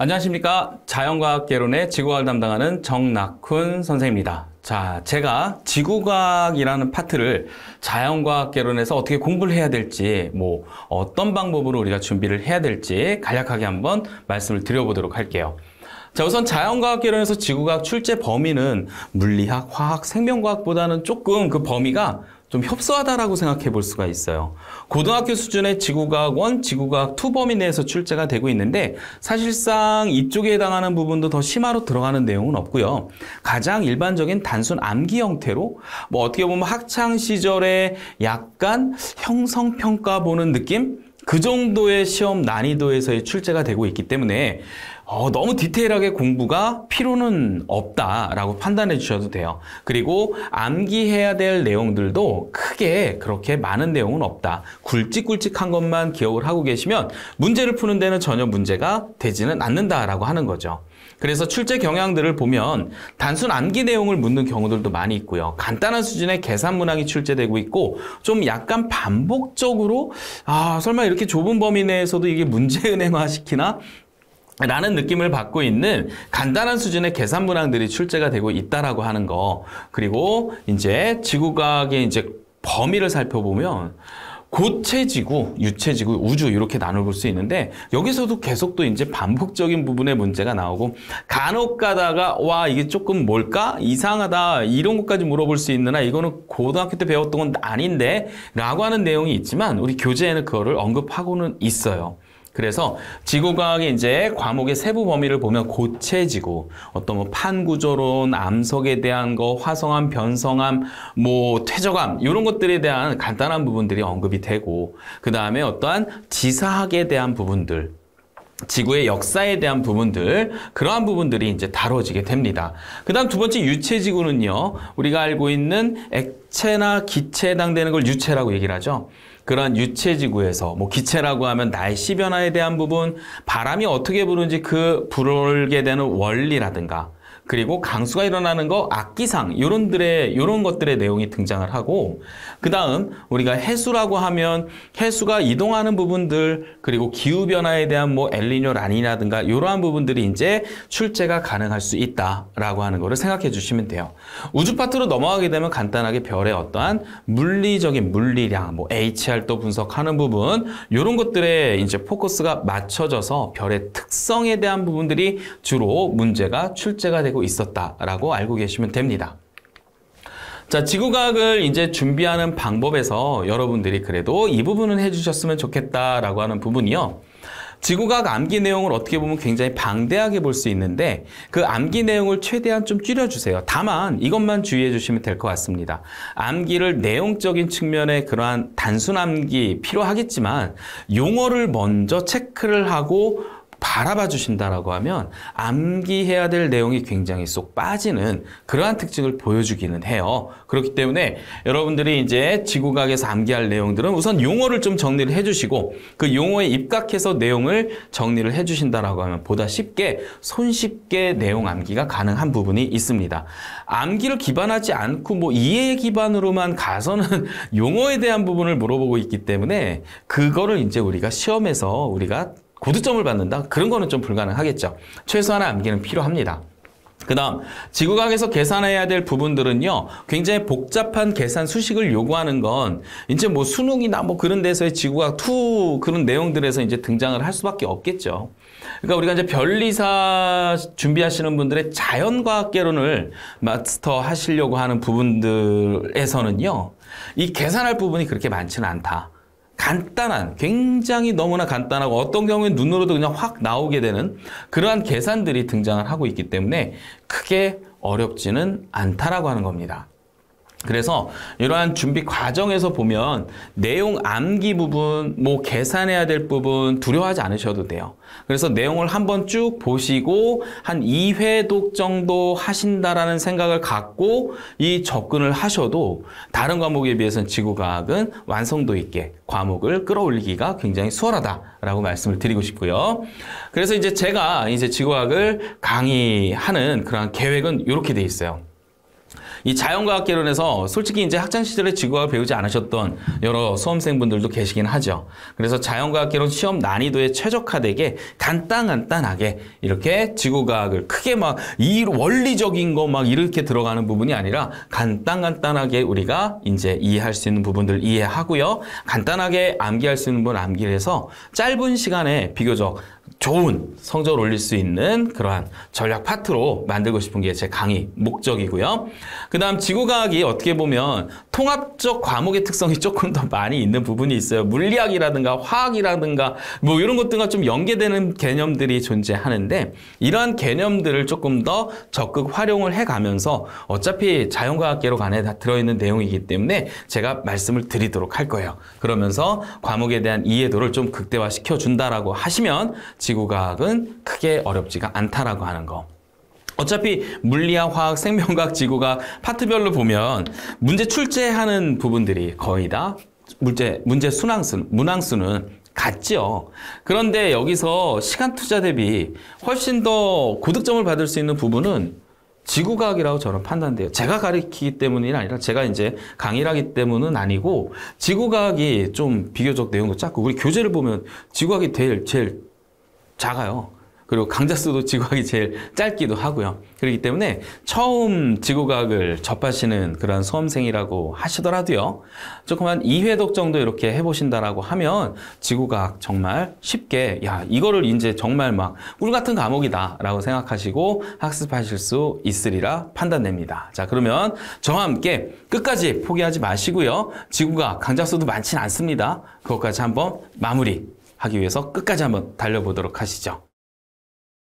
안녕하십니까. 자연과학개론의 지구과학을 담당하는 정낙훈 선생입니다. 자, 제가 지구과학이라는 파트를 자연과학개론에서 어떻게 공부를 해야 될지, 어떤 방법으로 우리가 준비를 해야 될지 간략하게 한번 말씀을 드려보도록 할게요. 자, 우선 자연과학개론에서 지구과학 출제 범위는 물리학, 화학, 생명과학보다는 조금 그 범위가 좀 협소하다라고 생각해 볼 수가 있어요. 고등학교 수준의 지구과학 1, 지구과학 2 범위 내에서 출제가 되고 있는데 사실상 이쪽에 해당하는 부분도 더 심화로 들어가는 내용은 없고요. 가장 일반적인 단순 암기 형태로 어떻게 보면 학창 시절에 약간 형성평가 보는 느낌? 그 정도의 시험 난이도에서의 출제가 되고 있기 때문에 너무 디테일하게 공부가 필요는 없다라고 판단해 주셔도 돼요. 그리고 암기해야 될 내용들도 크게 그렇게 많은 내용은 없다. 굵직굵직한 것만 기억을 하고 계시면 문제를 푸는 데는 전혀 문제가 되지는 않는다라고 하는 거죠. 그래서 출제 경향들을 보면 단순 암기 내용을 묻는 경우들도 많이 있고요. 간단한 수준의 계산 문항이 출제되고 있고 좀 약간 반복적으로 설마 이렇게 좁은 범위 내에서도 이게 문제 은행화 시키나? 라는 느낌을 받고 있는 간단한 수준의 계산 문항들이 출제가 되고 있다라고 하는 거. 그리고 이제 지구과학의 이제 범위를 살펴보면 고체지구, 유체지구, 우주 이렇게 나눠볼 수 있는데 여기서도 계속 또 이제 반복적인 부분의 문제가 나오고 간혹 가다가 이게 조금 뭘까? 이상하다 이런 것까지 물어볼 수 있느냐 이거는 고등학교 때 배웠던 건 아닌데 라고 하는 내용이 있지만 우리 교재에는 그거를 언급하고는 있어요. 그래서 지구과학의 이제 과목의 세부 범위를 보면 고체지구, 어떤 판구조론, 암석에 대한 거, 화성암, 변성암, 퇴적암 이런 것들에 대한 간단한 부분들이 언급이 되고 그 다음에 어떠한 지사학에 대한 부분들, 지구의 역사에 대한 부분들, 그러한 부분들이 이제 다뤄지게 됩니다. 그 다음 두 번째 유체지구는요, 우리가 알고 있는 액체나 기체에 해당되는 걸 유체라고 얘기를 하죠. 그런 유체지구에서 기체라고 하면 날씨 변화에 대한 부분, 바람이 어떻게 부는지 그 불게 되는 원리라든가 그리고 강수가 일어나는 거, 악기상 이런 것들의 내용이 등장을 하고 그 다음 우리가 해수라고 하면 해수가 이동하는 부분들 그리고 기후변화에 대한 엘니뇨, 라니냐든가 이러한 부분들이 이제 출제가 가능할 수 있다라고 하는 거를 생각해 주시면 돼요. 우주 파트로 넘어가게 되면 간단하게 별의 어떠한 물리적인 물리량, HR도 분석하는 부분 이런 것들에 이제 포커스가 맞춰져서 별의 특성에 대한 부분들이 주로 문제가 출제가 되고 있었다라고 알고 계시면 됩니다. 자, 지구과학을 이제 준비하는 방법에서 여러분들이 그래도 이 부분은 해주셨으면 좋겠다라고 하는 부분이요. 지구과학 암기 내용을 어떻게 보면 굉장히 방대하게 볼 수 있는데 그 암기 내용을 최대한 좀 줄여주세요. 다만 이것만 주의해 주시면 될 것 같습니다. 암기를 내용적인 측면의 그러한 단순 암기 필요하겠지만 용어를 먼저 체크를 하고 바라봐 주신다라고 하면 암기해야 될 내용이 굉장히 쏙 빠지는 그러한 특징을 보여주기는 해요. 그렇기 때문에 여러분들이 이제 지구과학에서 암기할 내용들은 우선 용어를 좀 정리를 해주시고 그 용어에 입각해서 내용을 정리를 해주신다라고 하면 보다 쉽게 손쉽게 내용 암기가 가능한 부분이 있습니다. 암기를 기반하지 않고 이해 기반으로만 가서는 용어에 대한 부분을 물어보고 있기 때문에 그거를 이제 우리가 시험에서 우리가 고득점을 받는다? 그런 거는 좀 불가능하겠죠. 최소한의 암기는 필요합니다. 그 다음 지구과학에서 계산해야 될 부분들은요 굉장히 복잡한 계산 수식을 요구하는 건 이제 수능이나 그런 데서의 지구과학 2 그런 내용들에서 이제 등장을 할 수밖에 없겠죠. 그러니까 우리가 이제 변리사 준비하시는 분들의 자연과학개론을 마스터 하시려고 하는 부분들에서는요 이 계산할 부분이 그렇게 많지는 않다. 간단한, 굉장히 너무나 간단하고 어떤 경우에는 눈으로도 그냥 확 나오게 되는 그러한 계산들이 등장을 하고 있기 때문에 크게 어렵지는 않다라고 하는 겁니다. 그래서 이러한 준비 과정에서 보면 내용 암기 부분, 계산해야 될 부분 두려워하지 않으셔도 돼요. 그래서 내용을 한번 쭉 보시고 한 2회독 정도 하신다라는 생각을 갖고 이 접근을 하셔도 다른 과목에 비해서는 지구과학은 완성도 있게 과목을 끌어올리기가 굉장히 수월하다라고 말씀을 드리고 싶고요. 그래서 이제 제가 지구과학을 강의하는 그런 계획은 이렇게 돼 있어요. 이 자연과학개론에서 솔직히 이제 학창 시절에 지구과학을 배우지 않으셨던 여러 수험생분들도 계시긴 하죠. 그래서 자연과학개론 시험 난이도에 최적화되게 간단하게 이렇게 지구과학을 크게 막 이 원리적인 거 막 이렇게 들어가는 부분이 아니라 간단하게 우리가 이제 이해할 수 있는 부분들 이해하고요. 간단하게 암기할 수 있는 부분 암기를 해서 짧은 시간에 비교적 좋은 성적을 올릴 수 있는 그러한 전략 파트로 만들고 싶은 게 제 강의 목적이고요. 그 다음 지구과학이 어떻게 보면 통합적 과목의 특성이 조금 더 많이 있는 부분이 있어요. 물리학이라든가 화학이라든가 뭐 이런 것들과 좀 연계되는 개념들이 존재하는데 이러한 개념들을 조금 더 적극 활용을 해가면서 어차피 자연과학계로 안에 다 들어있는 내용이기 때문에 제가 말씀을 드리도록 할 거예요. 그러면서 과목에 대한 이해도를 좀 극대화시켜 준다라고 하시면 지구과학은 크게 어렵지가 않다라고 하는 거. 어차피 물리학, 화학, 생명과학, 지구과학 파트별로 보면 문제 출제하는 부분들이 거의 다 문제 순항수, 문항수는 같죠. 그런데 여기서 시간 투자 대비 훨씬 더 고득점을 받을 수 있는 부분은 지구과학이라고 저는 판단돼요. 제가 가르치기 때문이 아니라 제가 이제 강의를 하기 때문은 아니고 지구과학이 좀 비교적 내용도 작고 우리 교재를 보면 지구과학이 제일 작아요. 그리고 강좌 수도 지구과학이 제일 짧기도 하고요. 그렇기 때문에 처음 지구과학을 접하시는 그런 수험생이라고 하시더라도요. 조금 한 2회독 정도 이렇게 해보신다라고 하면 지구과학 정말 쉽게 야 이거를 이제 정말 막 꿀 같은 과목이다 라고 생각하시고 학습하실 수 있으리라 판단됩니다. 자 그러면 저와 함께 끝까지 포기하지 마시고요. 지구과학 강좌 수도 많지는 않습니다. 그것까지 한번 마무리하기 위해서 끝까지 한번 달려보도록 하시죠.